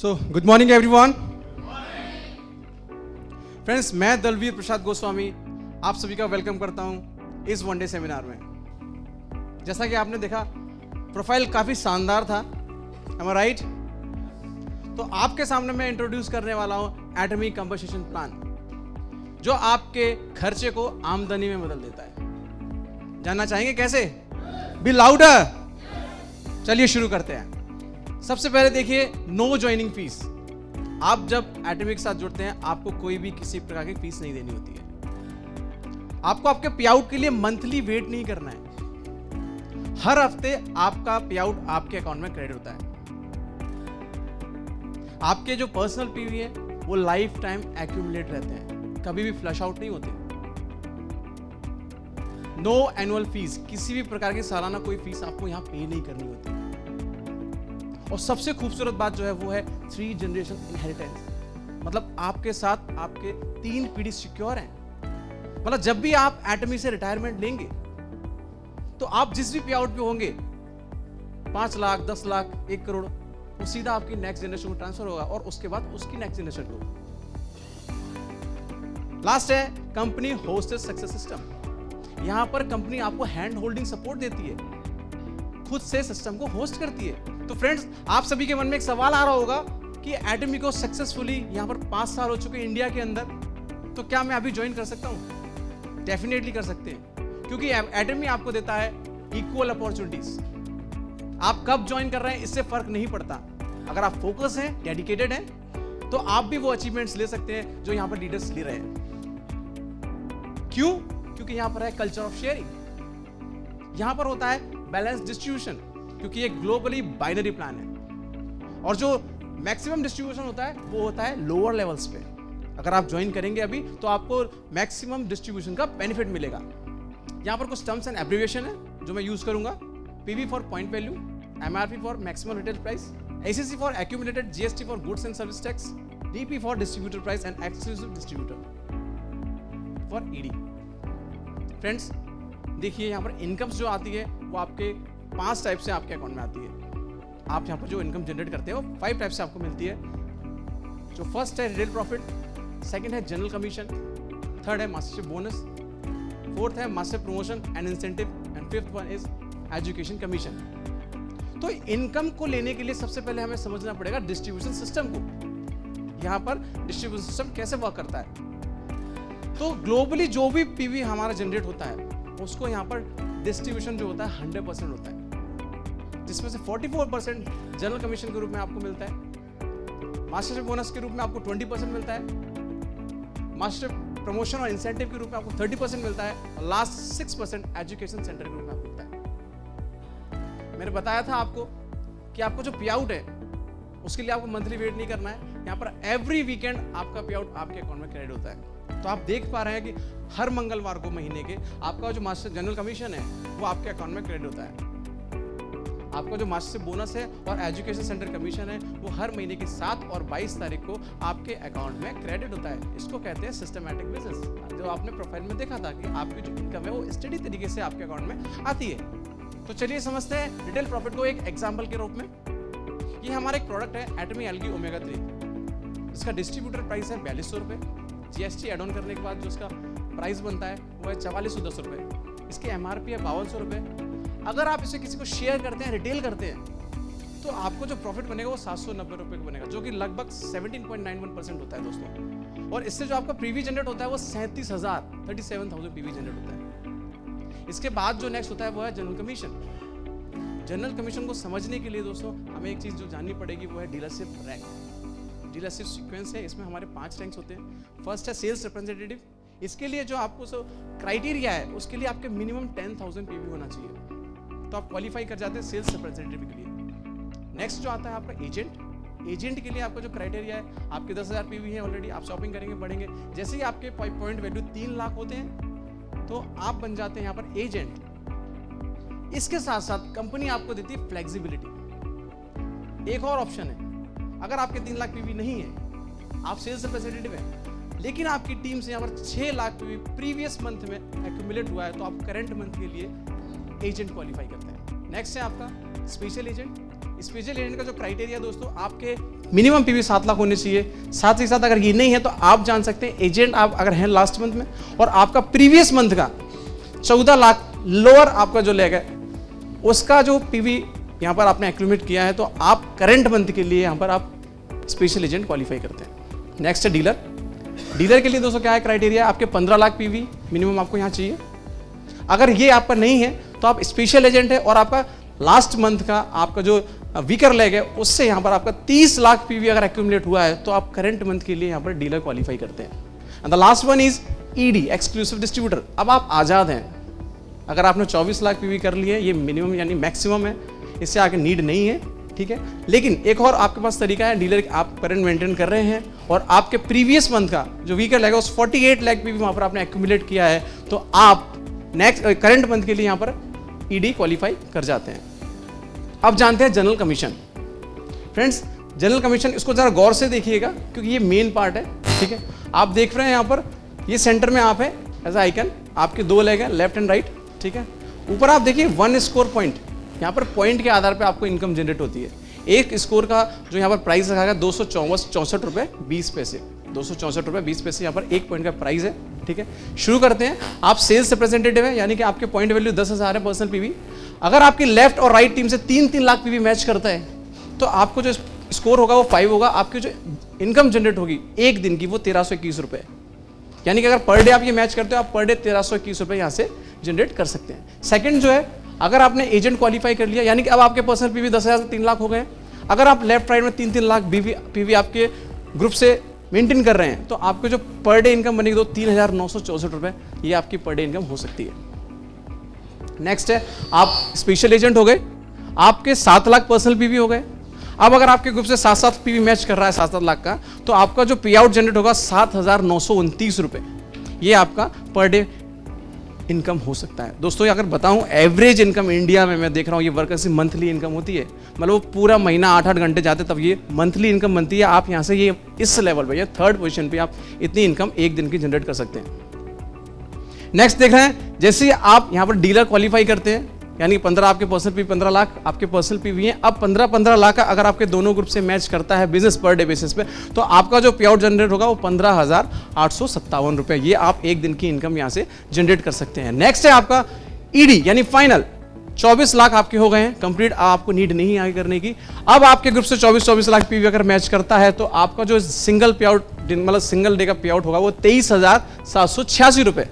Good morning everyone. Friends, मैं दलवीर प्रसाद गोस्वामी आप सभी का वेलकम करता हूं इस वन डे सेमिनार में। जैसा कि आपने देखा, प्रोफाइल काफी शानदार था, am I right? तो आपके सामने मैं इंट्रोड्यूस करने वाला हूं एटॉमिक कंपोजिशन प्लान, जो आपके खर्चे को आमदनी में बदल देता है। जानना चाहेंगे कैसे? Be louder. चलिए शुरू करते हैं। सबसे पहले देखिए, नो ज्वाइनिंग फीस। आप जब एटॉमिक के साथ जुड़ते हैं, आपको कोई भी किसी प्रकार की फीस नहीं देनी होती है। आपको आपके पे आउट के लिए मंथली वेट नहीं करना है। हर हफ्ते आपका पे आउट आपके अकाउंट में क्रेडिट होता है। आपके जो पर्सनल पीवी है वो लाइफ टाइम एक्यूमुलेट रहते हैं, कभी भी फ्लश आउट नहीं होते। नो एनुअल फीस, किसी भी प्रकार की सालाना कोई फीस आपको यहां पे नहीं करनी होती। और सबसे खूबसूरत बात जो है वो है 3 जनरेशन इनहेरिटेंस। मतलब आपके साथ आपके 3 पीढ़ी सिक्योर हैं। मतलब जब भी आप एटमी से रिटायरमेंट लेंगे तो आप जिस भी पे आउट पे होंगे, 5 लाख, 10 लाख, 1 करोड़, वो सीधा आपकी नेक्स्ट जनरेशन को ट्रांसफर होगा और उसके बाद उसकी नेक्स्ट जनरेशन को। लास्ट है कंपनी होस्टेड सक्सेस सिस्टम। यहां पर कंपनी आपको हैंड होल्डिंग सपोर्ट देती है, खुद से सिस्टम को होस्ट करती है। तो फ्रेंड्स, आप सभी के मन में एक सवाल आ रहा होगा कि एटमी को सक्सेसफुली यहां पर 5 साल हो चुके हैं इंडिया के अंदर, तो क्या मैं अभी ज्वाइन कर सकता हूं? डेफिनेटली कर सकते हैं, क्योंकि एटमी आपको देता है इक्वल अपॉर्चुनिटीज। आप कब ज्वाइन कर रहे हैं इससे फर्क नहीं पड़ता। अगर आप फोकस हैं, डेडिकेटेड हैं, तो आप भी वो अचीवमेंट्स ले सकते हैं जो यहां पर लीडर्स ले रहे हैं। क्यों? क्योंकि यहां पर है कल्चर ऑफ शेयरिंग। यहां पर होता है बैलेंस डिस्ट्रीब्यूशन, क्योंकि ये ग्लोबली बाइनरी प्लान है। और जो मैक्सिमम डिस्ट्रीब्यूशन होता है वो होता है लोअर लेवल्स पे। अगर आप ज्वाइन करेंगे अभी तो आपको मैक्सिमम डिस्ट्रीब्यूशन का बेनिफिट मिलेगा। यहां पर कुछ टर्म्स एंड एब्रिविएशन है जो मैं यूज करूंगा। PV for point value, MRP for maximum retail price, ACC for accumulated GST for goods and service tax, DP for distributor price and exclusive distributor for ED. Friends, देखिए यहां पर incomes जो आती है वो आपके 5 टाइप से आपके अकाउंट में आती है। आप यहाँ पर जो इनकम जनरेट करते हैं वो 5 टाइप से आपको मिलती है। जो फर्स्ट है रिटेल प्रॉफिट, सेकंड है जनरल कमीशन, थर्ड है मास्टरशिप बोनस, फोर्थ है master promotion and incentive, and fifth one is education commission. तो इनकम को लेने के लिए सबसे पहले हमें समझना पड़ेगा डिस्ट्रीब्यूशन सिस्टम को। यहाँ पर डिस्ट्रीब्यूशन सिस्टम कैसे वर्क करता है। तो ग्लोबली जो भी पीवी हमारा जनरेट होता है उसको यहाँ पर डिस्ट्रीब्यूशन जो होता है 100% होता है, जिसमें से 44% जनरल कमीशन के रूप में आपको मिलता है, मास्टरशिप बोनस के रूप में आपको 20% मिलता है, मास्टर प्रमोशन और इंसेंटिव के रूप में आपको 30% मिलता है, और लास्ट 6% एजुकेशन सेंटर के रूप में आपको मिलता है। मैंने बताया था आपको कि आपको जो पे आउट है उसके लिए आपको मंथली वेट नहीं करना है। यहाँ पर एवरी वीकेंड आपका पे आउट आपके अकाउंट में क्रेडिट होता है। तो आप देख पा रहे हैं कि हर मंगलवार को महीने के आपका जो मास्टर जनरल कमीशन है वो आपके अकाउंट में क्रेडिट होता है। आपका जो मास्टर बोनस है और एजुकेशन सेंटर कमीशन है वो हर महीने की 7 और 22 तारीख को आपके अकाउंट में क्रेडिट होता है। इसको कहते हैं सिस्टमैटिक बिजनेस। जो आपने प्रोफाइल में देखा था कि आपकी जो इनकम है वो स्टडी तरीके से आपके अकाउंट में आती है। तो चलिए समझते हैं रिटेल प्रॉफिट को एक एग्जाम्पल के रूप में। ये हमारा एक प्रोडक्ट है एटमी एल्गी ओमेगा 3, जिसका डिस्ट्रीब्यूटर प्राइस है 4200 रुपये। जीएसटी एड ऑन करने के बाद जो इसका प्राइस बनता है वो है 4410 रुपये। इसकी एमआरपी है 5200 रुपये। अगर आप इसे किसी को शेयर करते हैं, रिटेल करते हैं, तो आपको जो प्रॉफिट बनेगा वो 790 रुपये का बनेगा, जो कि लगभग 17.91% होता है दोस्तों। और इससे जो आपका पीवी जनरेट होता है वो 37,000 पीवी जनरेट होता है। इसके बाद जो नेक्स्ट होता है वो है जनरल कमीशन। जनरल कमीशन को समझने के लिए दोस्तों हमें एक चीज जो जाननी पड़ेगी वो है डीलरशिप रैंक। डीलरशिप सीक्वेंस है, इसमें हमारे 5 रैंक्स होते हैं। फर्स्ट है सेल्स रिप्रेजेंटेटिव। इसके लिए जो आपको क्राइटेरिया है उसके लिए आपके मिनिमम 10,000 पीवी होना चाहिए, तो आप क्वालिफाई कर जाते हैं सेल्स रिप्रेजेंटेटिव के लिए। नेक्स्ट जो आता है आपका एजेंट। एजेंट के लिए आपका जो क्राइटेरिया है, आपके 10,000 पीवी है ऑलरेडी, आप शॉपिंग करेंगे बढ़ेंगे, जैसे ही आपके पॉइंट वैल्यू 3 लाख होते हैं तो आप बन जाते हैं यहाँ पर एजेंट। इसके साथ साथ कंपनी आपको देती है फ्लेक्सिबिलिटी। एक और ऑप्शन है, अगर आपके 3 लाख पीवी नहीं है, आप सेल्स रिप्रेजेंटेटिव है, लेकिन आपकी टीम से यहाँ पर 6 लाख पीवी प्रीवियस मंथ में एक्यूमुलेट हुआ है, तो आप करंट मंथ के लिए एजेंट क्वालिफाई करते हैं। नेक्स्ट है आपका स्पेशल एजेंट। स्पेशल एजेंट का जो क्राइटेरिया दोस्तों, आपके मिनिमम पीवी 7 लाख होने चाहिए। साथ ही साथ अगर ये नहीं है तो आप जान सकते हैं एजेंट आप अगर हैं लास्ट मंथ में और आपका प्रीवियस मंथ का 14 लाख लोअर आपका जो लेग है उसका जो पीवी यहाँ पर आपने एक्यूमुलेट किया है, तो आप करंट मंथ के लिए यहाँ पर आप स्पेशल एजेंट क्वालिफाई करते हैं। नेक्स्ट है डीलर। डीलर के लिए दोस्तों क्या है क्राइटेरिया, आपके 15 लाख पीवी मिनिमम आपको यहाँ चाहिए। अगर ये आपका नहीं है तो आप स्पेशल एजेंट है और आपका लास्ट मंथ का आपका जो वीकर लेग है उससे यहाँ पर आपका 30 लाख पीवी अगर एक्यूमुलेट हुआ है तो आप करंट मंथ के लिए यहाँ पर डीलर क्वालिफाई करते हैं। And the last one is ED, exclusive distributor. अब आप आज़ाद हैं, अगर आपने 24 लाख पीवी कर लिए, ये मिनिमम यानी मैक्सिमम है, इससे आगे नीड नहीं है, ठीक है। लेकिन एक और आपके पास तरीका है, डीलर आप करंट मेंटेन कर रहे हैं और आपके प्रीवियस मंथ का जो वीकर लेग है उस 48 लाख पीवी वहाँ पर आपने एक्यूमुलेट किया है, तो आप नेक्स्ट करंट मंथ के लिए यहाँ पर ईडी क्वालिफाई कर जाते हैं। अब जानते हैं general commission. Friends, general commission इसको जरा गौर से देखिएगा क्योंकि ये मेन पार्ट है, ठीक है। आप देख रहे हैं यहाँ पर ये सेंटर में आप है एज आइकन, आपके 2 लेग है लेफ्ट एंड राइट, ठीक है। ऊपर आप देखिए 1 स्कोर पॉइंट, यहाँ पर पॉइंट के आधार पर आपको इनकम जनरेट होती है। एक स्कोर का जो यहाँ पर प्राइस रखा गया 264 रुपये 20 पैसे, 264 रुपये 20 पैसे यहाँ पर एक पॉइंट का प्राइस है, ठीक है। शुरू करते हैं। आप सेल्स रिप्रेजेंटेटिव है, यानी कि आपके पॉइंट वैल्यू 10,000 है पर्सनल पीवी। अगर आपकी लेफ्ट और राइट टीम से 3-3 लाख पीवी मैच करता है तो आपको जो स्कोर होगा वो 5 होगा। आपकी जो इनकम जनरेट होगी एक दिन की वो 1321 रुपये, यानी कि अगर पर डे आप ये मैच करते हो आप पर डे 1321 रुपये यहाँ से जनरेट कर सकते हैं। सेकंड जो है, अगर आपने एजेंट क्वालिफाई कर लिया, यानी कि अब आपके पर्सनल पीवी 10,000 से 3 लाख हो गए। अगर आप लेफ्ट राइट में 3-3 लाख पीवी आपके ग्रुप से मेंटेन कर रहे हैं तो आपको जो पर डे इनकम बनेगी 3,964 रुपये, ये आपकी पर डे इनकम हो सकती है। नेक्स्ट है, आप स्पेशल एजेंट हो गए, आपके 7 लाख पर्सनल पीवी हो गए। अब अगर आपके ग्रुप से 7-7 पीवी मैच कर रहा है 7-7 लाख का, तो आपका जो पे आउट जनरेट होगा 7,929 रुपये, ये आपका पर डे इनकम हो सकता है। दोस्तों अगर बताऊं एवरेज इनकम इंडिया में मैं देख रहा हूं ये वर्कर से मंथली इनकम होती है, मतलब वो पूरा महीना 8-8 घंटे जाते तब ये मंथली इनकम बनती है। आप यहाँ से ये इस लेवल पे, ये 3rd पोजीशन पे आप इतनी इनकम एक दिन की जनरेट कर सकते हैं। नेक्स्ट देख रहे हैं, जैसे आप यहाँ पर डीलर क्वालिफाई करते हैं, यानी 15 आपके पर्सनल पीवी 15 लाख आपके पर्सनल पीवी हैं। अब 15-15 लाख का अगर आपके दोनों ग्रुप से मैच करता है बिजनेस पर डे बेसिस पे, तो आपका जो पे आउट जनरेट होगा वो 15,857 रुपये, ये आप एक दिन की इनकम यहाँ से जनरेट कर सकते हैं। नेक्स्ट है आपका ईडी, यानी फाइनल 24 लाख आपके हो गए हैं कंप्लीट, आपको नीड नहीं आगे करने की। अब आपके ग्रुप से 24 लाख पीवी अगर मैच करता है तो आपका जो सिंगल पे आउट मतलब सिंगल डे का पे आउट होगा वो 23,786 रुपये।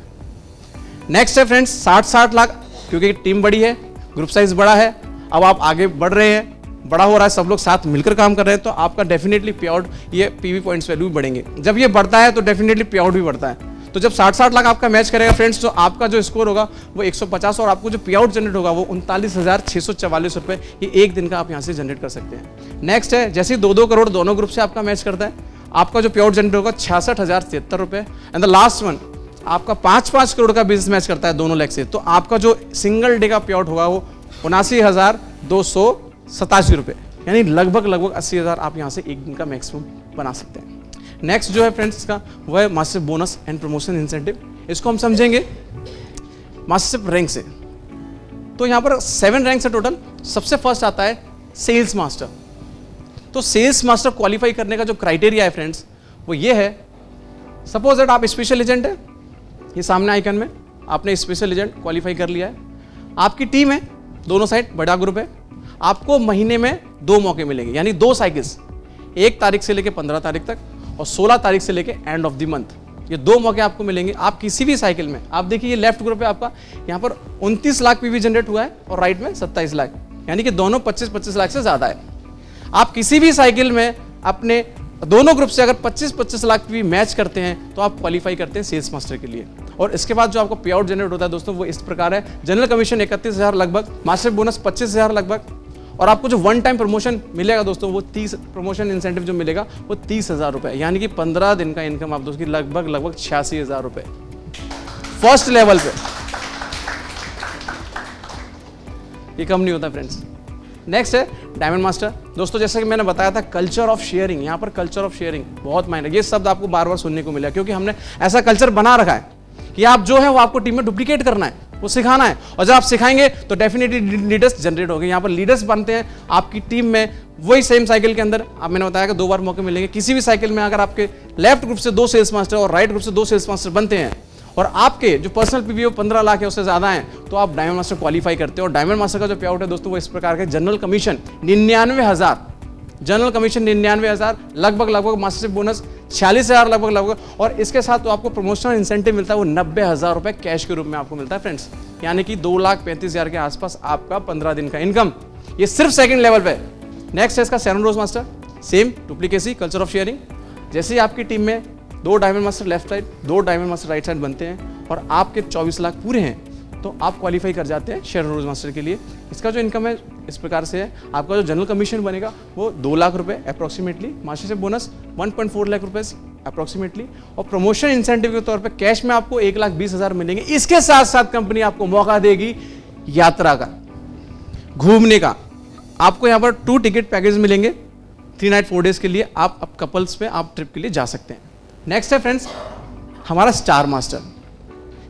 नेक्स्ट है फ्रेंड्स 60 लाख, क्योंकि टीम बड़ी है, ग्रुप साइज बड़ा है, अब आप आगे बढ़ रहे हैं, बड़ा हो रहा है, सब लोग साथ मिलकर काम कर रहे हैं, तो आपका डेफिनेटली पे आउट ये पीवी पॉइंट्स वैल्यू भी बढ़ेंगे। जब ये बढ़ता है तो डेफिनेटली पे आउट भी बढ़ता है। तो जब 60 लाख आपका मैच करेगा फ्रेंड्स, तो आपका जो स्कोर होगा वो 150 और आपको जो पे आउट जनरेट होगा वो 39,644 रुपये, ये एक दिन का आप यहाँ से जनरेट कर सकते हैं। नेक्स्ट है, जैसे 2-2 करोड़ दोनों ग्रुप से आपका मैच करता है, आपका जो पे आउट जनरेट होगा 66,073 रुपये। एंड द लास्ट वन, आपका 5-5 करोड़ का बिजनेस मैच करता है दोनों लेग से, तो आपका जो सिंगल डे का पे आउट होगा वो 79,287 रुपये, यानी लगभग 80,000 आप यहाँ से एक दिन का मैक्सिमम बना सकते हैं। नेक्स्ट जो है फ्रेंड्स का वो है master bonus and promotion incentive. इसको हम समझेंगे मास्टर रैंक से। तो यहाँ पर 7 रैंक है टोटल। सबसे फर्स्ट आता है सेल्स मास्टर। तो सेल्स मास्टर क्वालिफाई करने का जो क्राइटेरिया है फ्रेंड्स वो ये है, सपोज दैट आप स्पेशल एजेंट है, ये सामने आइकन में आपने स्पेशल एजेंट क्वालिफाई कर लिया है, आपकी टीम है, दोनों साइड बड़ा ग्रुप है, आपको महीने में 2 मौके मिलेंगे, यानी 2 साइकिल्स, 1 तारीख से लेकर 15 तारीख तक और 16 तारीख से लेकर एंड ऑफ द मंथ, ये 2 मौके आपको मिलेंगे। आप किसी भी साइकिल में, आप देखिए ये लेफ्ट ग्रुप है आपका, यहाँ पर 29 लाख पीवी जनरेट हुआ है और राइट में 27 लाख, यानी कि दोनों 25-25 लाख से ज़्यादा है। आप किसी भी साइकिल में अपने दोनों ग्रुप से अगर 25-25 लाख पीवी मैच करते हैं तो आप क्वालिफाई करते हैं सेल्स मास्टर के लिए। और इसके बाद जो आपको पे आउट जनरेट होता है दोस्तों वो इस प्रकार है, जनरल कमीशन 31,000 लगभग, मास्टर बोनस 25,000 लगभग, और आपको जो वन टाइम प्रमोशन मिलेगा दोस्तों वो 30 प्रमोशन इंसेंटिव जो मिलेगा वो 30,000 रुपये, यानी कि 15 दिन का इनकम आप दोस्तों की लगभग 86,000 रुपये फर्स्ट लेवल पे। ये कम नहीं होता फ्रेंड्स। नेक्स्ट है डायमंड मास्टर। दोस्तों जैसा कि मैंने बताया था कल्चर ऑफ शेयरिंग, यहाँ पर कल्चर ऑफ शेयरिंग बहुत मायने, ये शब्द आपको बार बार सुनने को मिला क्योंकि हमने ऐसा कल्चर बना रखा है कि आप जो है वो आपको टीम में डुप्लीकेट करना है, वो सिखाना है। और जब आप सिखाएंगे तो डेफिनेटली लीडर्स जनरेट होंगे। यहाँ पर लीडर्स बनते हैं आपकी टीम में, वही सेम साइकिल के अंदर। अब मैंने बताया कि 2 बार मौके मिलेंगे किसी भी साइकिल में। अगर आपके लेफ्ट ग्रुप से 2 सेल्स मास्टर और राइट ग्रुप से 2 सेल्स मास्टर बनते हैं और आपके जो पर्सनल पीवी 15 लाख है उससे ज्यादा हैं, तो आप डायमंड मास्टर क्वालिफाई करते हो। और डायमंड मास्टर का जो पे आउट है दोस्तों वो इस प्रकार के, जनरल कमीशन 99,000, जनरल कमीशन 99,000, लगभग मास्टरशिप बोनस 46,000 लगभग, और इसके साथ तो आपको प्रमोशनल इंसेंटिव मिलता है वो 90,000 रुपए कैश के रूप में आपको मिलता है फ्रेंड्स। यानी कि 2,35,000 के आसपास आपका 15 दिन का इनकम, ये सिर्फ सेकंड लेवल पे। नेक्स्ट है इसका 7 rose master, same duplicacy, culture of sharing. जैसे ही आपकी टीम में 2 diamond master left side, 2 diamond master right side बनते हैं और आपके 24 लाख पूरे हैं, तो आप क्वालिफाई कर जाते हैं शेयर रोज मास्टर के लिए। इसका जो इनकम है इस प्रकार से है, आपका जो जनरल कमीशन बनेगा वो 2 लाख रुपए अप्रॉक्सीमेटली, मास्टरशिप बोनस 1.4 लाख रुपए अप्रॉक्सीमेटली, और प्रमोशन इंसेंटिव के तौर पे कैश में आपको 1,20,000 मिलेंगे। इसके साथ साथ कंपनी आपको मौका देगी यात्रा का, घूमने का। आपको यहाँ पर 2 टिकट पैकेज मिलेंगे 3 नाइट 4 डेज के लिए। आप कपल्स पे आप ट्रिप के लिए जा सकते हैं। नेक्स्ट है फ्रेंड्स हमारा star master.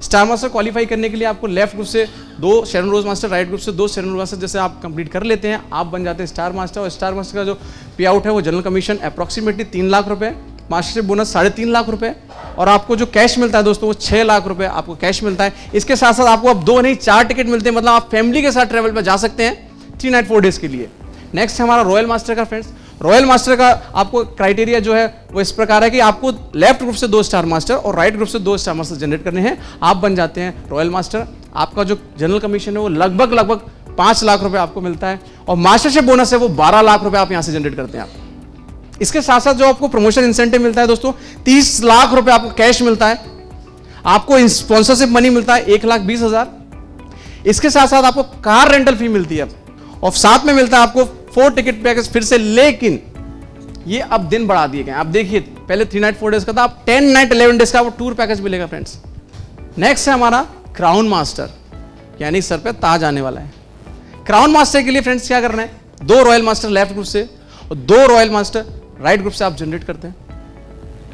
Star master qualify करने के लिए आपको लेफ्ट ग्रुप से 2 शेरन रोज मास्टर, राइट ग्रुप से 2 शेरन रोज मास्टर जैसे आप कंप्लीट कर लेते हैं, आप बन जाते हैं स्टार मास्टर। और स्टार मास्टर का जो पे आउट है वो जनरल कमीशन अप्रॉक्सीमेटली 3 लाख रुपए, मास्टरशिप बोनस 3.5 लाख रुपए, और आपको जो कैश मिलता है दोस्तों वो 6 लाख रुपए आपको कैश मिलता है। इसके साथ साथ आपको अब 2 नहीं 4 टिकट मिलते हैं, मतलब आप फैमिली के साथ ट्रेवल पर जा सकते हैं 3 नाइट 4 डेज के लिए। नेक्स्ट हमारा रॉयल मास्टर का फ्रेंड्स। रॉयल मास्टर का आपको क्राइटेरिया जो है वो इस प्रकार है कि आपको लेफ्ट ग्रुप से 2 स्टार मास्टर और राइट ग्रुप से 2 स्टार मास्टर जनरेट करने हैं, आप बन जाते हैं रॉयल मास्टर। आपका जो जनरल कमीशन है वो लगभग 5 लाख रुपए आपको मिलता है, और मास्टरशिप बोनस है वो 12 लाख रुपए आप यहां से जनरेट करते हैं आप। इसके साथ साथ जो आपको प्रमोशन इंसेंटिव मिलता है दोस्तों 30 लाख रुपए आपको कैश मिलता है, आपको स्पॉन्सरशिप मनी मिलता है 1,20,000। इसके साथ साथ आपको कार रेंटल फी मिलती है, और साथ में मिलता है आपको 4 टिकट पैकेज फिर से, लेकिन ये अब दिन बढ़ा दिए गए। आप देखिए पहले 3 नाइट 4 डेज का था, अब 10 नाइट 11 डेज का आपको टूर पैकेज मिलेगा फ्रेंड्स। नेक्स्ट है हमारा क्राउन मास्टर, यानी सर पे ताज आने वाला है। क्राउन मास्टर के लिए फ्रेंड्स क्या करना है, 2 रॉयल मास्टर लेफ्ट ग्रुप से और 2 रॉयल मास्टर राइट ग्रुप से आप जनरेट करते हैं,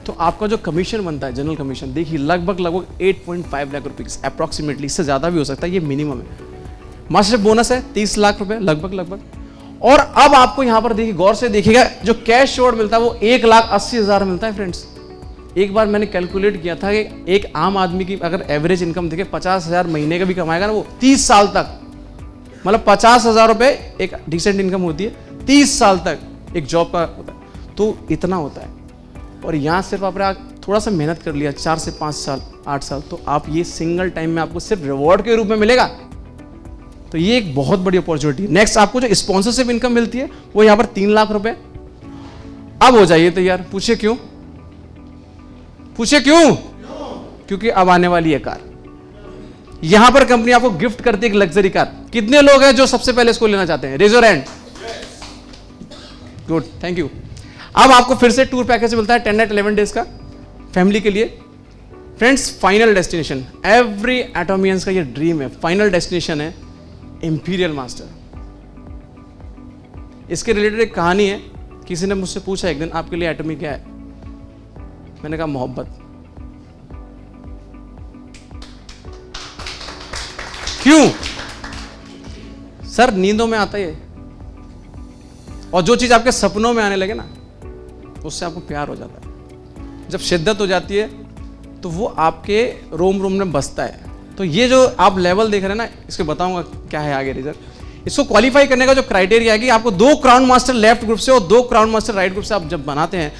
तो आपका जो कमीशन बनता है जनरल कमीशन, देखिए लगभग 8.5 लाख रुपीज अप्रॉक्सीमेटली, इससे ज्यादा भी हो सकता है, ये मिनिमम है। मास्टरशिप बोनस है 30 लाख रुपए लगभग। और अब आपको यहां पर देखिए गौर से देखिएगा, जो कैश शोर्ट मिलता है वो 1,80,000 मिलता है फ्रेंड्स। एक बार मैंने कैलकुलेट किया था कि एक आम आदमी की अगर एवरेज इनकम देखे 50,000 महीने का भी कमाएगा ना वो 30 साल तक, मतलब 50,000 रुपए एक डिसेंट इनकम होती है 30 साल तक एक जॉब का होता है, तो इतना होता है। और यहाँ सिर्फ आपने थोड़ा सा मेहनत कर लिया 4 से 5 साल 8 साल, तो आप ये सिंगल टाइम में आपको सिर्फ रिवॉर्ड के रूप में मिलेगा, तो ये एक बहुत बड़ी अपॉर्चुनिटी है। नेक्स्ट आपको जो स्पॉन्सरशिप इनकम मिलती है वो यहां पर 3 लाख रुपए। अब हो जाइए तैयार, पूछे क्यों? क्योंकि अब आने वाली है कार। यहां पर कंपनी आपको गिफ्ट करती है एक लग्जरी कार। कितने लोग हैं जो सबसे पहले इसको लेना चाहते हैं? Raise your hand. Good, thank you. अब आपको फिर से टूर पैकेज मिलता है 10 नाइट 11 डेज का फैमिली के लिए। फ्रेंड्स फाइनल डेस्टिनेशन, एवरी एटोमियंस का ये ड्रीम है, फाइनल डेस्टिनेशन है इंपीरियल मास्टर। इसके रिलेटेड एक कहानी है। किसी ने मुझसे पूछा एक दिन, आपके लिए एटॉमी क्या है? मैंने कहा मोहब्बत। क्यों? सर नींदों में आता है, और जो चीज आपके सपनों में आने लगे ना उससे आपको प्यार हो जाता है। जब शिद्दत हो जाती है तो वो आपके रोम रोम में बसता है। तो ये जो आप लेवल देख रहे हैं ना, इसको बताऊंगा क्या है आगे रिजल्ट। इसको क्वालिफाई करने का जो क्राइटेरिया है कि आपको 2 क्राउन मास्टर लेफ्ट ग्रुप से और 2 क्राउन मास्टर राइट ग्रुप से आप जब बनाते हैं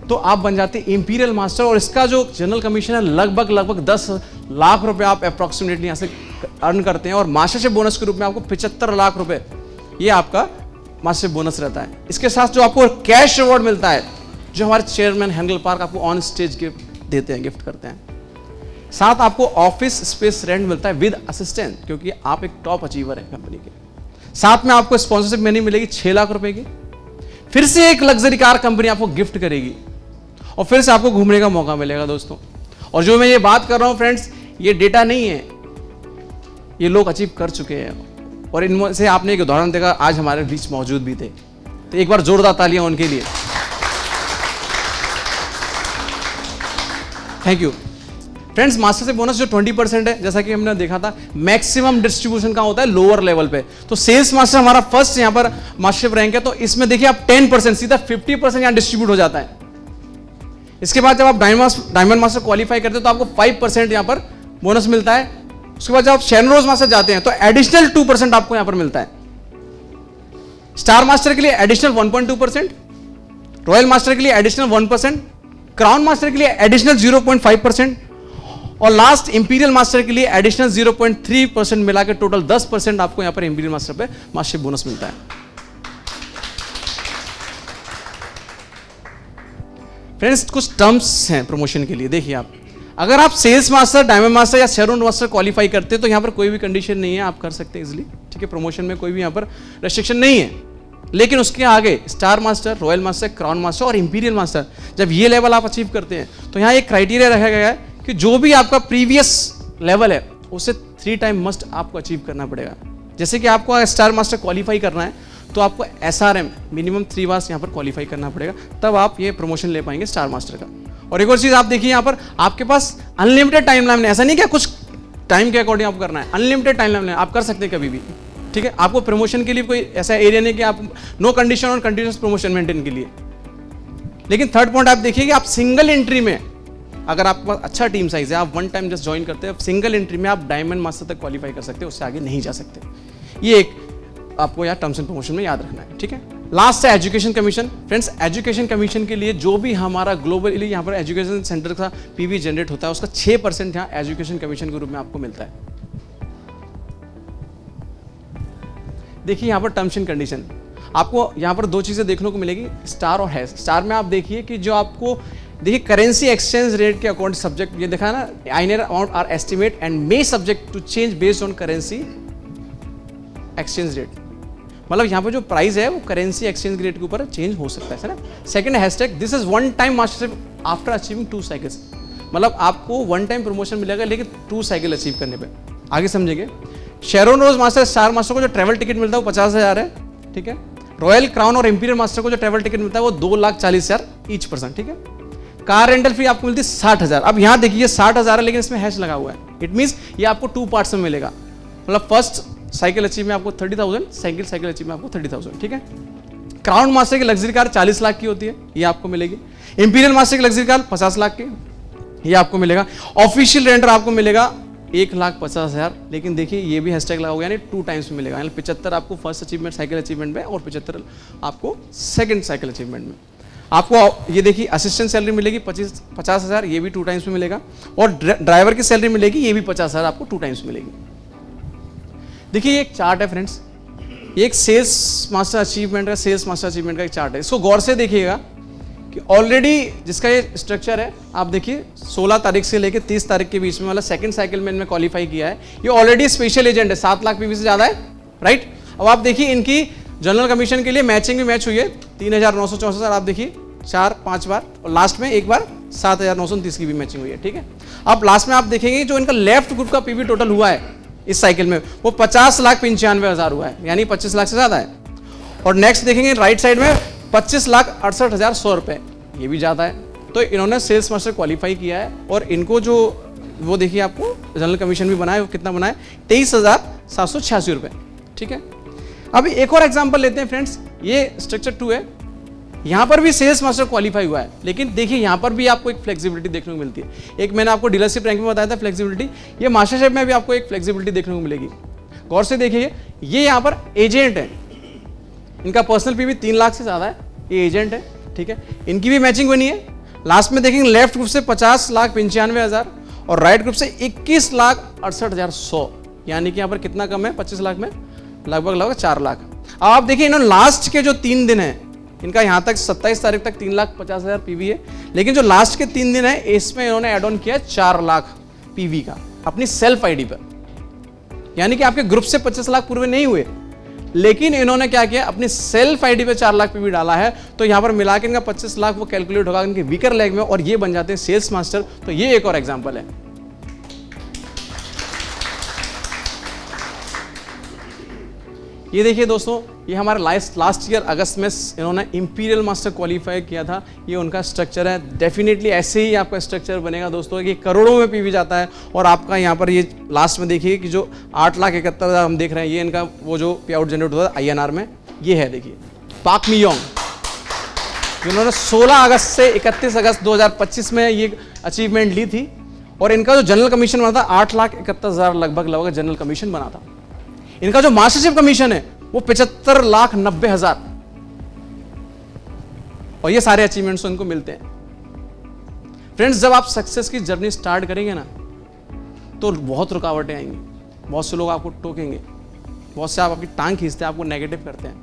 तो आप बन जाते हैं इंपीरियल मास्टर। और इसका जो जनरल कमीशन है लगभग 10 लाख रुपए आप अप्रॉक्सीमेटली यहाँ से अर्न करते हैं, और मास्टरशिप बोनस के रूप में आपको 75 लाख रुपए ये आपका मास्टरशिप बोनस रहता है। इसके साथ जो आपको कैश रिवॉर्ड मिलता है, जो हमारे चेयरमैन हेंगल पार्क आपको ऑन स्टेज गिफ्ट देते हैं, गिफ्ट करते हैं। साथ आपको ऑफिस स्पेस रेंट मिलता है विद असिस्टेंट, क्योंकि आप एक टॉप अचीवर है कंपनी के। साथ में आपको स्पॉन्सरशिप मनी मिलेगी 6 लाख रुपए की। फिर से एक लग्जरी कार कंपनी आपको गिफ्ट करेगी, और फिर से आपको घूमने का मौका मिलेगा दोस्तों। और जो मैं ये बात कर रहा हूं फ्रेंड्स, ये डेटा नहीं है, ये लोग अचीव कर चुके हैं, और इनमें से आपने एक उदाहरण देखा आज हमारे बीच मौजूद भी थे, तो एक बार जोरदार तालियां उनके लिए। थैंक यू फ्रेंड्स मास्टर से बोनस जो 20% है, जैसा कि हमने देखा था, मैक्सिमम डिस्ट्रीब्यूशन का होता है लोअर लेवल पे। तो सेल्स मास्टर हमारा फर्स्ट यहाँ पर मास्टरशिप रैंक है, तो इसमें देखिए आप 10% सीधा 50% यहाँ डिस्ट्रीब्यूट हो जाता है। इसके बाद जब आप डायमंड मास्टर क्वालिफाई करते हो तो आपको 5% यहाँ पर बोनस मिलता है। उसके बाद जब आप शेरन रोज मास्टर जाते हैं तो एडिशनल 2% आपको यहाँ पर मिलता है। स्टार मास्टर के लिए एडिशनल 1.2%, रॉयल मास्टर के लिए एडिशनल 1%, क्राउन मास्टर के लिए एडिशनल 0.5% और लास्ट इंपीरियल मास्टर के लिए एडिशनल 0.3% मिला के टोटल 10% आपको यहां पर इंपीरियल मास्टर पे मास्टरशिप बोनस मिलता है। फ्रेंड्स कुछ टर्म्स हैं प्रमोशन के लिए, देखिए आप अगर आप सेल्स मास्टर, डायमंड मास्टर या शेरन मास्टर क्वालिफाई करते हैं तो यहां पर कोई भी कंडीशन नहीं है, आप कर सकते हैं इजिली, ठीक है। प्रमोशन में कोई भी यहां पर रेस्ट्रिक्शन नहीं है। लेकिन उसके आगे star master, royal master, crown master और इंपीरियल मास्टर, जब ये लेवल आप अचीव करते हैं तो यहाँ एक क्राइटेरिया रखा गया है कि जो भी आपका प्रीवियस लेवल है उसे 3 टाइम मस्ट आपको अचीव करना पड़ेगा। जैसे कि आपको स्टार मास्टर क्वालिफाई करना है तो आपको SRM मिनिमम 3 बार यहाँ पर क्वालिफाई करना पड़ेगा, तब आप ये प्रमोशन ले पाएंगे स्टार मास्टर का। और एक और चीज़ आप देखिए यहाँ पर आपके पास अनलिमिटेड टाइम लाइन है, ऐसा नहीं क्या कुछ टाइम के अकॉर्डिंग आपको करना है, अनलिमिटेड टाइम लाइन है, आप कर सकते हैं कभी भी, ठीक है। आपको प्रमोशन के लिए कोई ऐसा एरिया नहीं कि आप नो कंडीशन और कंटिन्यूस प्रमोशन मेंटेन के लिए। लेकिन थर्ड पॉइंट आप देखिए कि आप सिंगल एंट्री में, अगर आपके पास अच्छा टीम साइज है, आप 1 टाइम जस्ट ज्वाइन करते हैं, सिंगल एंट्री में आप डायमंड मास्टर तक क्वालिफाई कर सकते हैं, उससे आगे नहीं जा सकते। ये एक आपको यहाँ टर्म्स एंड प्रमोशन में याद रखना है, ठीक है। लास्ट है education commission. Friends education commission के लिए जो भी हमारा ग्लोबली यहाँ पर एजुकेशन सेंटर का PV जनरेट होता है उसका 6% यहाँ एजुकेशन कमीशन के रूप में आपको मिलता है। देखिए यहाँ पर टर्म्स एंड कंडीशन, आपको यहाँ पर 2 चीजें देखने को मिलेगी, स्टार और हैश। स्टार में आप देखिए कि जो आपको देखिए करेंसी एक्सचेंज रेट के अकॉर्डिंग सब्जेक्ट, ये देखा ना, INR amount are estimate and may subject to change based on currency exchange rate. मतलब यहाँ पर जो प्राइस है वो करेंसी एक्सचेंज रेट के ऊपर चेंज हो सकता है ना। Second hashtag, this is 1 time mastership after achieving 2 cycles. मतलब आपको 1 टाइम प्रमोशन मिलेगा लेकिन 2 साइकिल अचीव करने पे। आगे समझेंगे, शेरन रोज मास्टर, स्टार मास्टर को जो ट्रैवल टिकट मिलता है वो 50,000 है, ठीक है। रॉयल क्राउन और इंपीरियल मास्टर को जो ट्रैवल टिकट मिलता है वो 2,40,000 ईच पर्सन, ठीक है। कार रेंटल फी आपको मिलती है 60,000। अब यहाँ देखिए 60,000 है लेकिन इसमें हैश लगा हुआ है, इट मीन्स ये आपको 2 पार्ट्स में मिलेगा। मतलब फर्स्ट साइकिल अचीव में आपको 30,000, साइकिल अचीव में आपको 30,000, ठीक है। क्राउन मास्टर की लग्जरी कार 40 लाख की होती है, ये आपको मिलेगी। इंपीरियल मास्टर की लग्जरी कार 50 लाख की, ये आपको मिलेगा। ऑफिशियल रेंटर आपको मिलेगा 1,50,000, लेकिन देखिए ये भी हैशटैग लगा हुआ है, यानी 2 टाइम्स में मिलेगा। यानी 75 आपको फर्स्ट अचीवमेंट साइकिल अचीवमेंट में और 75 आपको सेकंड साइकिल अचीवमेंट में। आपको ये देखिए असिस्टेंट सैलरी मिलेगी 50,000, ये भी 2 टाइम्स में मिलेगा। और ड्राइवर की सैलरी मिलेगी, ये भी 50,000 आपको 2 टाइम्स मिलेगी। देखिए ये एक चार्ट है फ्रेंड्स, ये एक सेल्स मास्टर अचीवमेंट का एक चार्ट है। इसको गौर से देखिएगा कि ऑलरेडी जिसका ये स्ट्रक्चर है, आप देखिए 16 तारीख से लेकर 30 तारीख के बीच में, मतलब सेकंड साइकिल में इनमें क्वालिफाई किया है। ये ऑलरेडी स्पेशल एजेंट है, 7 लाख PV से ज़्यादा है, राइट। अब आप देखिए इनकी जनरल कमीशन के लिए मैचिंग भी मैच हुई है, 3,964, आप देखिए 4-5 बार, और लास्ट में एक बार 7,929 की भी मैचिंग हुई है, ठीक है। अब लास्ट में आप देखेंगे जो इनका लेफ्ट ग्रुप का PV टोटल हुआ है इस साइकिल में वो 50,95,000 हुआ है, यानी 25 लाख से ज़्यादा है। और नेक्स्ट देखेंगे राइट साइड में 25,68,100 रुपये, ये भी ज़्यादा है। तो इन्होंने सेल्स मास्टर क्वालिफाई किया है और इनको जो वो देखिए आपको जनरल कमीशन भी बना है, वो कितना बना है 23,786 रुपये, ठीक है। अब एक और एग्जांपल लेते हैं फ्रेंड्स, ये स्ट्रक्चर 2 है, यहाँ पर भी सेल्स मास्टर क्वालिफाई हुआ है, लेकिन देखिए यहाँ पर भी आपको एक फ्लेक्सिबिलिटी देखने को मिलती है। एक मैंने आपको डीलरशिप रैंक में बताया था फ्लेक्सिबिलिटी, ये मास्टरशिप में भी आपको एक फ्लेक्सिबिलिटी देखने को मिलेगी। गौर से देखिए, ये यहाँ पर एजेंट है, इनका पर्सनल PV 3 लाख से ज़्यादा है, ये एजेंट है, ठीक है। इनकी भी मैचिंग बनी है। लास्ट में देखेंगे लेफ्ट ग्रुप से 50,95,000 और राइट ग्रुप से 21,68,100, यानी कि यहाँ पर कितना कम है 25 लाख में, लगभग 4 लाख। अब आप देखिए इन्होंने लास्ट के जो 3 दिन है, इनका यहाँ तक 27 तारीख तक 3,50,000 PV है, लेकिन जो लास्ट के 3 दिन है इसमें इन्होंने एड ऑन किया 4 लाख PV का अपनी सेल्फ ID पर, यानी कि आपके ग्रुप से 25 लाख पूरे नहीं हुए, लेकिन इन्होंने क्या किया अपनी सेल्फ ID पे 4 लाख PV डाला है। तो यहाँ पर मिला के इनका 25 लाख वो कैलकुलेट होगा इनके वीकर लेग में और ये बन जाते हैं सेल्स मास्टर। तो ये एक और एग्जाम्पल है। ये देखिए दोस्तों, ये हमारे लास्ट ईयर अगस्त में इन्होंने इंपीरियल मास्टर क्वालिफाई किया था। ये उनका स्ट्रक्चर है। डेफिनेटली ऐसे ही आपका स्ट्रक्चर बनेगा दोस्तों कि करोड़ों में पीवी जाता है। और आपका यहाँ पर ये लास्ट में देखिए कि जो 8,71,000 हम देख रहे हैं, ये इनका वो जो पे आउट जनरेट होता है INR में, ये है देखिए पाक मियोंग, जिन्होंने 16 अगस्त से 31 अगस्त 2025 में ये अचीवमेंट ली थी। और इनका जो जनरल कमीशन बना था 8,71,000 लगभग जनरल कमीशन बना था। इनका जो मास्टरशिप कमीशन है वो 75,90,000, और ये सारे अचीवमेंट्स इनको मिलते हैं। फ्रेंड्स, जब आप सक्सेस की जर्नी स्टार्ट करेंगे ना, तो बहुत रुकावटें आएंगी, बहुत से लोग आपको टोकेंगे, बहुत से आपकी टांग खींचते हैं, आपको नेगेटिव करते हैं,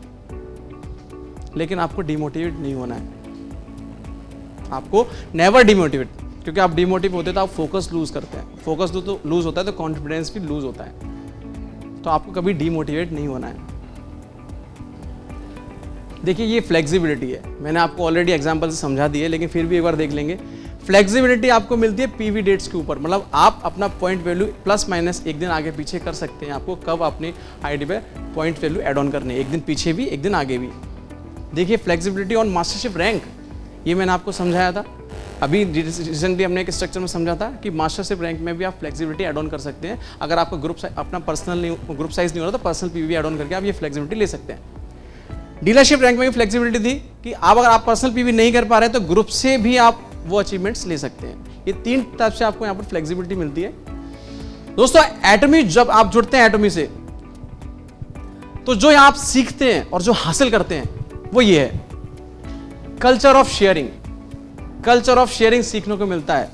लेकिन आपको डिमोटिवेट नहीं होना है। आपको नेवर डिमोटिवेट, क्योंकि आप डिमोटिवेट होते तो आप फोकस लूज करते हैं, फोकस तो लूज होता है तो कॉन्फिडेंस भी लूज होता है। तो आपको कभी डिमोटिवेट नहीं होना है। देखिए, ये फ्लेक्सिबिलिटी है, मैंने आपको ऑलरेडी एग्जांपल से समझा दी है, लेकिन फिर भी एक बार देख लेंगे। फ्लेक्सिबिलिटी आपको मिलती है पीवी डेट्स के ऊपर, मतलब आप अपना पॉइंट वैल्यू प्लस माइनस एक दिन आगे पीछे कर सकते हैं। आपको कब अपनी आईडी पे पॉइंट वैल्यू ऐड ऑन करने, एक दिन पीछे भी एक दिन आगे भी। देखिए, फ्लेक्सिबिलिटी ऑन मास्टरशिप रैंक, ये मैंने आपको समझाया था। अभी रिसेंटली हमने एक स्ट्रक्चर में समझा था कि मास्टरशिप रैंक में भी आप फ्लेक्सिबिलिटी ऐड ऑन कर सकते हैं। अगर आपका अपना पर्सनल ग्रुप साइज नहीं हो रहा तो पर्सनल पीवी ऐड ऑन करके आप ये फ्लेक्सिबिलिटी ले सकते हैं। डीलरशिप रैंक में भी फ्लेक्सिबिलिटी थी कि आप अगर आप पर्सनल पीवी नहीं कर पा रहे तो ग्रुप से भी आप वो अचीवमेंट्स ले सकते हैं। ये 3 टाइप से आपको यहाँ पर फ्लेक्सिबिलिटी मिलती है दोस्तों। एटॉमी, जब आप जुड़ते हैं एटॉमी से, तो जो आप सीखते हैं और जो हासिल करते हैं वो ये है culture of sharing. Culture of sharing सीखने को मिलता है।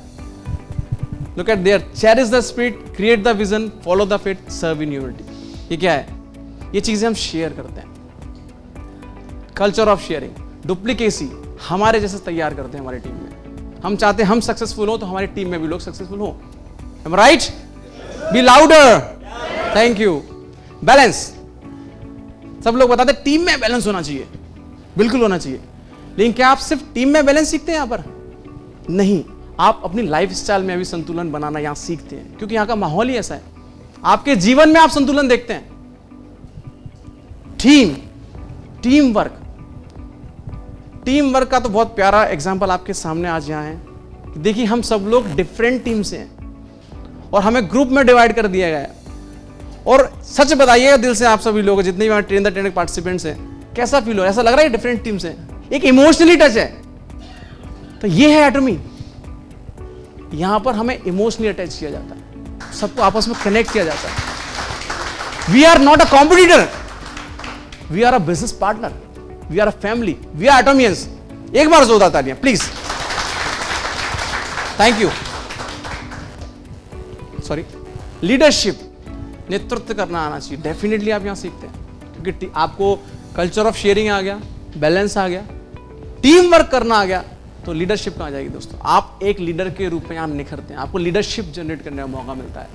Look at there, cherish the spirit, create the vision, follow the faith, serve in unity. ये क्या है? ये चीजें हम शेयर करते हैं। कल्चर ऑफ शेयरिंग, डुप्लीकेसी हमारे जैसे तैयार करते हैं हमारी टीम में। हम चाहते हैं हम सक्सेसफुल हो तो हमारी टीम में भी लोग सक्सेसफुल हो। Am I right? Be louder. Thank you. Balance, सब लोग बताते हैं टीम में बैलेंस होना चाहिए, बिल्कुल होना चाहिए, लेकिन क्या आप सिर्फ टीम में बैलेंस सीखते हैं यहां पर? नहीं, आप अपनी लाइफ स्टाइल में भी संतुलन बनाना यहां सीखते हैं, क्योंकि यहां का माहौल ही ऐसा है। आपके जीवन में आप संतुलन देखते हैं। टीम वर्क का तो बहुत प्यारा एग्जांपल आपके सामने आज यहां है। देखिए, हम सब लोग डिफरेंट टीम से हैं और हमें ग्रुप में डिवाइड कर दिया गया है। और सच बताइएगा दिल से, आप सभी लोग जितने भी ट्रेन द ट्रेन पार्टिसिपेंट्स हैं, कैसा फील हो? ऐसा लग रहा है डिफरेंट टीम से, एक इमोशनली टच है। तो ये है एटॉमी। यहां पर हमें इमोशनली अटैच किया जाता है, सबको आपस में कनेक्ट किया जाता है। We are not a competitor, we are a business partner, we are a family, we are Atomians. एक बार जोरदार तालियां please. Thank you. Sorry, leadership, नेतृत्व करना आना चाहिए। डेफिनेटली आप यहां सीखते हैं, क्योंकि आपको कल्चर ऑफ शेयरिंग आ गया, बैलेंस आ गया, टीम वर्क करना आ गया, तो लीडरशिप कहां जाएगी दोस्तों? आप एक लीडर के रूप में यहां निखरते हैं, आपको लीडरशिप जनरेट करने का मौका मिलता है।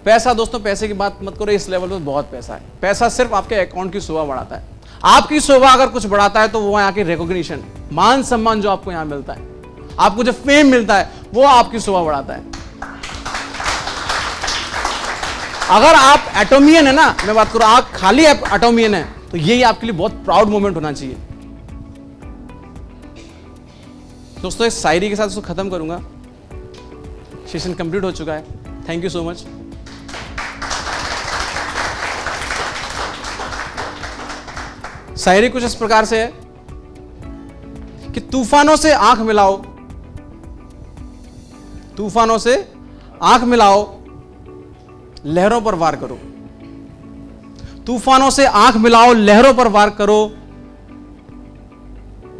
पैसा दोस्तों, पैसे की बात मत करो, इस लेवल पर बहुत पैसा है। पैसा सिर्फ आपके अकाउंट की शोभा बढ़ाता है। आपकी शोभा अगर कुछ बढ़ाता है तो वो यहाँ की रिकॉग्निशन, मान सम्मान जो आपको यहाँ मिलता है, आपको जो फेम मिलता है, वो आपकी शोभा बढ़ाता है। अगर आप एटोमियन है ना, मैं बात करूं, आप खाली एटोमियन है, तो यही आपके लिए बहुत प्राउड मोमेंट होना चाहिए दोस्तों। इस शायरी के साथ इसको खत्म करूंगा। सेशन कंप्लीट हो चुका है। Thank you so much. शायरी कुछ इस प्रकार से है कि तूफानों से आंख मिलाओ, तूफानों से आंख मिलाओ, लहरों पर वार करो। तूफानों से आंख मिलाओ, लहरों पर वार करो,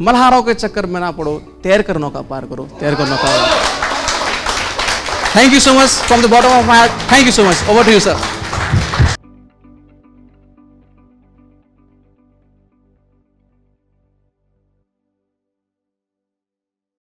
मल्हारों के चक्कर में ना पड़ो, तैर कर नौका पार करो, तैर कर नौका। Thank you so much from the bottom of my heart. Thank you so much. Over to you sir.